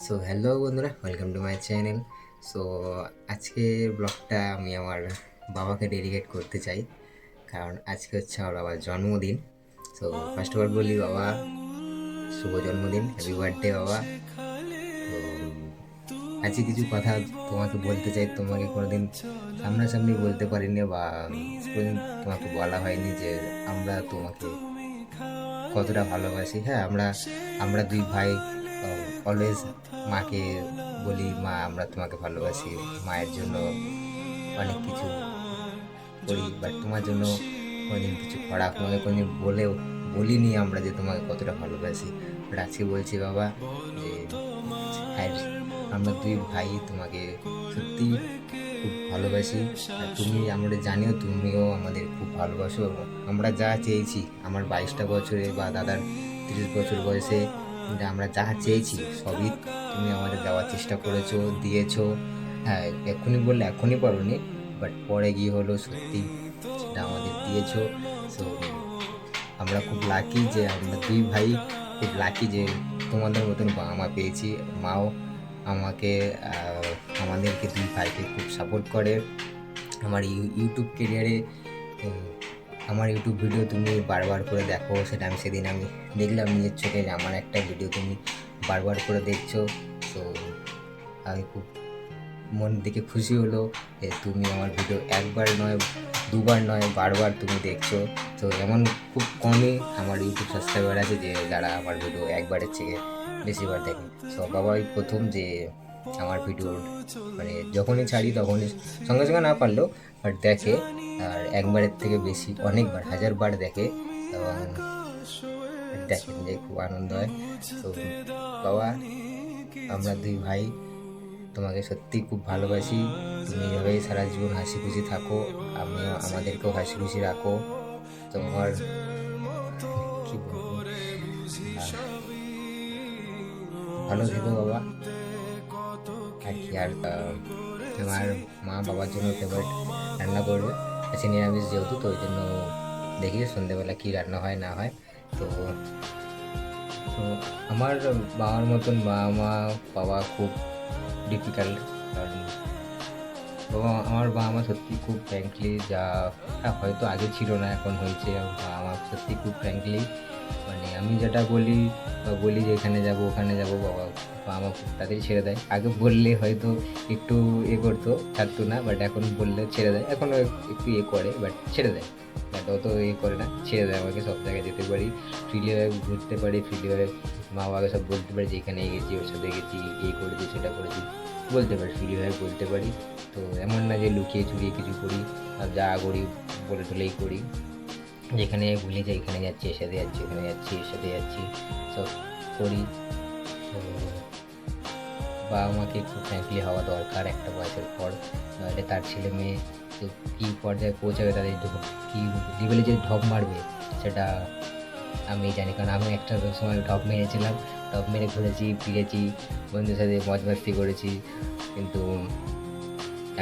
So hello বন্ধুরা, welcome to my channel. So আজকের ব্লগটা আমি আমার বাবাকে ডেডিকেট করতে চাই, কারণ আজকে হচ্ছে আমার বাবার জন্মদিন। সো ফার্স্ট অফ অল বলি, বাবা শুভ জন্মদিন, হ্যাপি বার্থডে বাবা। তো আজকে কিছু কথা তোমাকে বলতে চাই, তোমাকে কোনোদিন সামনাসামনি বলতে পারিনি বা কোনোদিন তোমাকে বলা হয়নি যে আমরা তোমাকে কতটা ভালোবাসি। হ্যাঁ, আমরা আমরা দুই ভাই অলওয়েজ মাকে বলি, মা আমরা তোমাকে ভালোবাসি, মায়ের জন্য অনেক কিছু করি, বাট তোমার জন্য কোনোদিন কিছু করা তোমাকে কোনোদিন বলিনি আমরা যে তোমাকে কতটা ভালোবাসি। বাট আজকে বলছি বাবা যে হ্যাঁ, আমরা দুই ভাই তোমাকে সত্যি খুব ভালোবাসি। আর তুমি, আমরা জানিও তুমিও আমাদের খুব ভালোবাসো। এবং আমরা যা চেয়েছি আমার 22টা বছরে বা দাদার 30 বছর বয়সে, আমরা যা চেয়েছি সবই তুমি আমাদের দেওয়ার চেষ্টা করেছো, দিয়েছো। হ্যাঁ, এক্ষুনি বললে এখনই পারোনি, বাট পরে গিয়ে হলো সত্যি সেটা আমাদের দিয়েছো। সো আমরা খুব লাকি যে আমরা দুই ভাই খুব লাকি যে তোমাদের মতন বাবা মা পেয়েছি। মাও আমাকে আমাদেরকে দুই ভাইকে খুব সাপোর্ট করে। আমার ইউটিউব কেরিয়ারে আমার ইউটিউব ভিডিও তুমি বারবার করে দেখো, সেটা আমি সেদিন আমি দেখলাম নিজের চোখে যে আমার একটা ভিডিও তুমি বারবার করে দেখছো। তো আমি খুব মন থেকে খুশি হলো যে তুমি আমার ভিডিও একবার নয়, দুবার নয়, বারবার তুমি দেখছো। তো এমন খুব কমই আমার ইউটিউব সাবস্ক্রাইবার আছে যে যারা আমার ভিডিও একবারের থেকে বেশিবার দেখে। সো বাবাই প্রথম যে আমার ভিডিও মানে যখনই ছাড়ি তখনই সঙ্গে সঙ্গে না পারলেও বাট দেখে, আর একবারের থেকে বেশি অনেকবার, হাজারবার দেখে। এবং দেখেন যে খুব আনন্দ হয়। তো বাবা, আমরা দুই ভাই তোমাকে সত্যি খুব ভালোবাসি। তুমি এভাবেই সারা জীবন হাসি খুশি থাকো, আমিও আমাদেরকেও হাসি খুশি রাখো। তোমার কি বলবো, ভালো থেকো বাবা। আর কি আর আমার মা বাবার জন্য ফেভারিট রান্না করবে, আজকে নিরামিষ যেহেতু, তো ওই জন্য দেখি সন্ধ্যেবেলা কী রান্না হয় না হয়। তো তো আমার বাবার মতন বাবা খুব ডিফিকাল্ট, কারণ আমার বাবা মা সত্যি খুব ফ্র্যাঙ্কলি, যা হয়তো আগে ছিল না এখন হয়েছে। বাবা মা সত্যি খুব ফ্র্যাঙ্কলি, মানে আমি যেটা বলি বা বলি যে এখানে যাবো ওখানে যাবো, বাবা মা খুব তাড়াতাড়ি ছেড়ে দেয়। আগে বললে হয়তো একটু করতো, ছাড়তো না, বাট এখন বললে ছেড়ে দেয়। এখনও একটু করে, বাট ছেড়ে দেয়। বাট অত করে না, ছেড়ে দেয় আমাকে, সব জায়গায় যেতে পারি, ফ্রিলিভাবে ঘুরতে পারি, ফ্রিলিভাবে মা বাবাকে সব বলতে পারি যে এখানে গেছি, ওর সাথে গেছি, করেছি সেটা করেছি, বলতে পারি, ফ্রিলিভাবে বলতে পারি। তো এমন না যে লুকিয়ে চুরিয়ে কিছু করি, আর যা করি বলে টলেই করি। যেখানে ভুলে যাই, এখানে যাচ্ছি এর সাথে যাচ্ছি, ওখানে যাচ্ছি এর সাথে যাচ্ছি, সব করি। তো বাবা মাকে একটু ফ্র্যাঙ্কলি হওয়া দরকার একটা বয়সের পর, নাহলে তার ছেলে মেয়ে কী পর্যায়ে পৌঁছাবে, তাদের কী লেভেলে যে ঢপ মারবে সেটা আমি জানি। কারণ আমি একটা সময় ঢপ মেরেছিলাম, ঢপ মেরে ঘুরেছি ফিরেছি, বন্ধুদের সাথে মজ মাস্তি করেছি। কিন্তু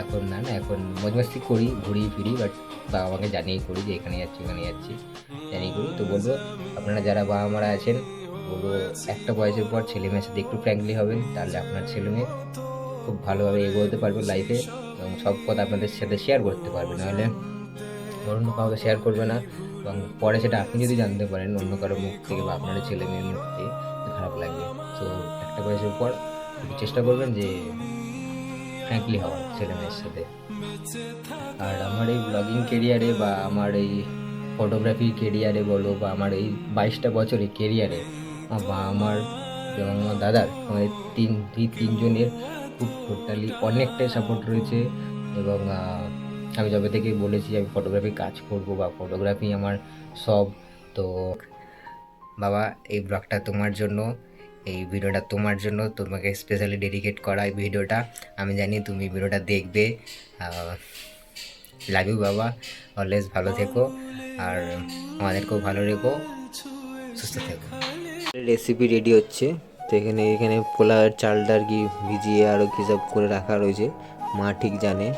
এখন না, এখন মজ মাস্তি করি, ঘুরি ফিরি, বাট বাবা মাকে জানিয়েই করি যে এখানে যাচ্ছি ওখানে যাচ্ছি, জানিয়ে করি। তো বলবো আপনারা যারা বাবা মারা আছেন, বলবো একটা বয়সের পর ছেলে মেয়ের সাথে একটু ফ্র্যাঙ্কলি হবেন, তাহলে আপনার ছেলে মেয়ে খুব ভালোভাবে এগোতে পারবে লাইফে, এবং সব কথা আপনাদের সাথে শেয়ার করতে পারবে। নাহলে অন্য কাউকে শেয়ার করবে না, এবং পরে সেটা আপনি যদি জানতে পারেন অন্য কারো মুখ থেকে বা আপনার ছেলে মেয়ের মুখ থেকে, খারাপ লাগবে। তো একটা বয়সের পর একটু চেষ্টা করবেন যে ফ্র্যাঙ্কলি হওয়ার ছেলে মেয়ের সাথে। আর আমার এই ব্লগিং কেরিয়ারে বা আমার এই ফটোগ্রাফি কেরিয়ারে বলো, বা আমার এই 22টা বছরের কেরিয়ারে বা আমার এবং আমার দাদার, আমাদের তিনজনের খুব টোটালি অনেকটাই সাপোর্ট রয়েছে। এবং আমি যবে থেকে বলেছি আমি ফটোগ্রাফি কাজ করব বা ফটোগ্রাফি আমার সব। তো বাবা, এই ব্লগটা তোমার জন্য, এই ভিডিওটা তোমার জন্য, তোমাকে স্পেশালি ডেডিকেট করা এই ভিডিওটা। আমি জানি তুমি ভিডিওটা দেখবে। লাভ ইউ বাবা, অলওয়েজ ভালো থেকো, আর আমাদেরকেও ভালো রেখো, সুস্থ থেকো। রেসিপি রেডি হচ্ছে, তো এখানে পোলাওয়ের চালটা আর কি ভিজিয়ে আরও কী সব করে রাখা রয়েছে, মা ঠিক জানে,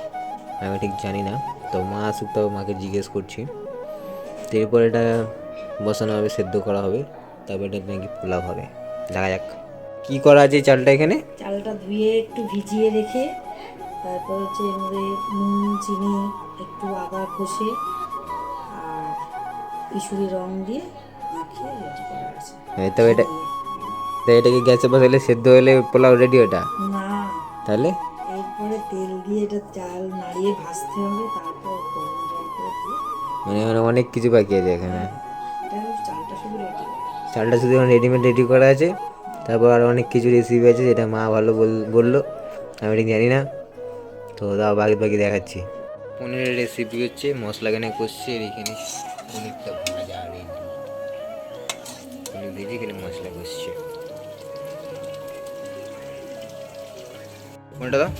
আমি ঠিক জানি না। তো মা আসুক, তবে মাকে জিজ্ঞেস করছি। তো এরপর এটা বসানো হবে, সেদ্ধ করা হবে, তারপর এটা নাকি পোলাও হবে। দেখা যাক কী করা আছে চালটা এখানে। চালটা ধুয়ে একটু ভিজিয়ে রেখে তারপর হচ্ছে এর মধ্যে নুন চিনি একটু আদা ঘষে আর কিশোরী রং দিয়ে মাখিয়ে রেডি করে আছে। তো এটা তো এটাকে গ্যাসে বসালে সেদ্ধ হলে পোলাও রেডি ওটা? না, তাহলে এরপরে তেল দিয়ে এটা চাল নাড়িয়ে ভাজতে হবে, তারপর গরম জল করে দিয়ে মানে অনেক কিছু বাকি আছে এখানে। এটা চালটা শুধু রেডি। চালটা শুধু রেডিমেড রেডি করা আছে, তারপর আর অনেক কিছু রেসিপি আছে যেটা মা ভালো বললো, আমি এটা জানি না। তো দাও বাকি বাকি দেখাচ্ছি। পনিরের রেসিপি হচ্ছে মশলা এখানে কষছে, আর এখানে পনিরটা ভাজা রেডি, পনির ভেজে এখানে মশলা কষছে। কোনটা দাও?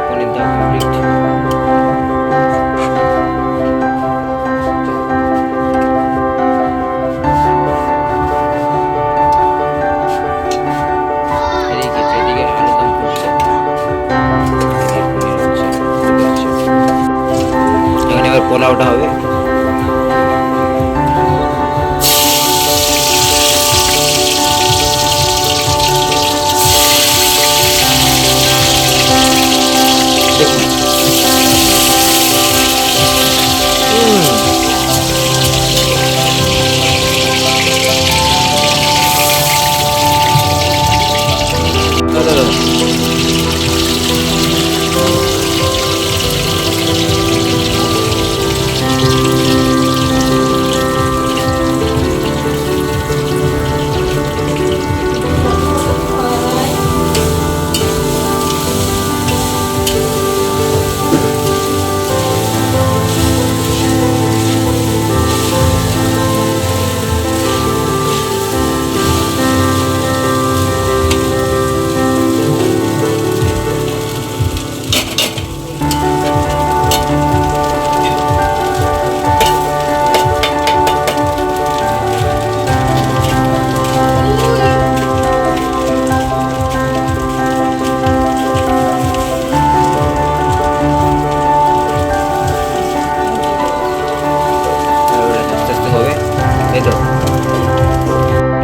পনির দাও কমপ্লিট। এবার পোলাওটা হবে।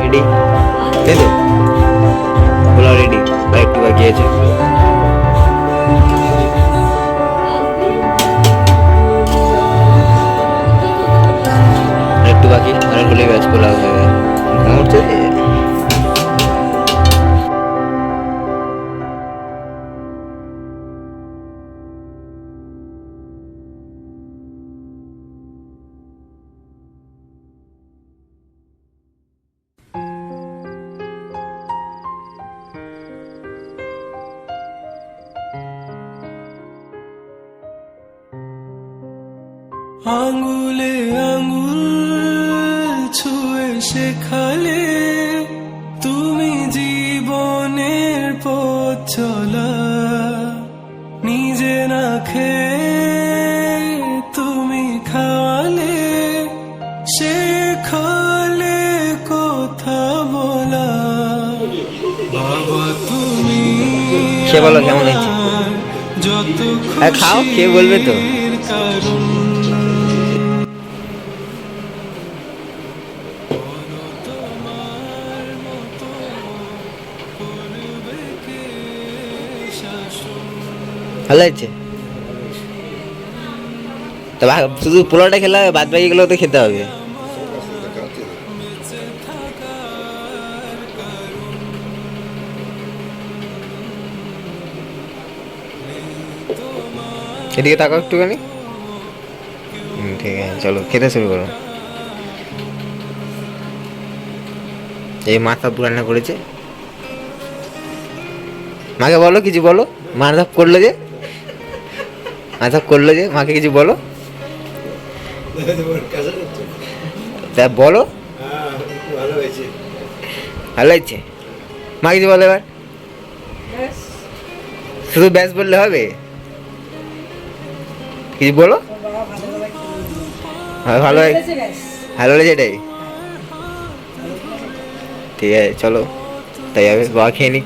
রেডি, তাই তো? পোলাও রেডি, আর একটু বাকি আছে। আর একটু বাকি, আর হলে ব্যাস পোলাও হয়ে গেল। আঙ্গুলে আঙ্গুল ছুঁয়ে শেখালে তুমি জীবনের পথ চলা, নিজে না খেয়ে তুমি খাওয়ালে, শেখালে কথা বলা। বাবা তুমি খেয়ে বলো কেমন হয়েছে? যত খাও, খেয়ে বলবে তো। কারণ ভালো হয়েছে তো? শুধু পোলাওটা খেলে বাদ বাকি গুলো তো খেতে হবে। এদিকে তাকাও একটুখানি। ঠিক আছে, চলো খেতে শুরু করো। এই মা সব রান্না করেছে। মাকে বলো কিছু, বলো। মা সব করলো যে, মাকে কিছু বলো। তা বলো ভালো হয়েছে। মা কিছু বলো এবার। শুধু ব্যাস বললে হবে? কিছু বলো। ভালো হয়েছে এটাই। ঠিক আছে চলো, তাই হবে। বাবা খেয়ে নি।